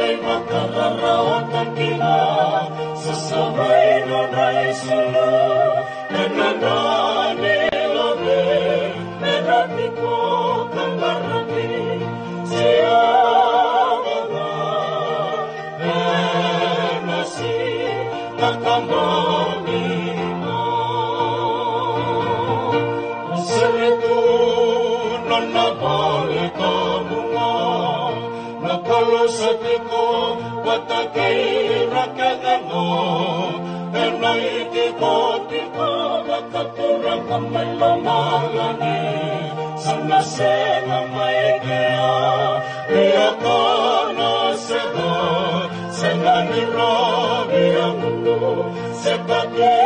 kay makakaraotan kina sa sabay na naisula nanananilabi merati ko kang marami siya mga nasi kakamami mo sarito na nabalita bunga nakalusati ko watakay rakagano enay tiko makaturang kamay lamalani sa nasena may kaya iya ka na seda sa nanirabi ang mundo sa pati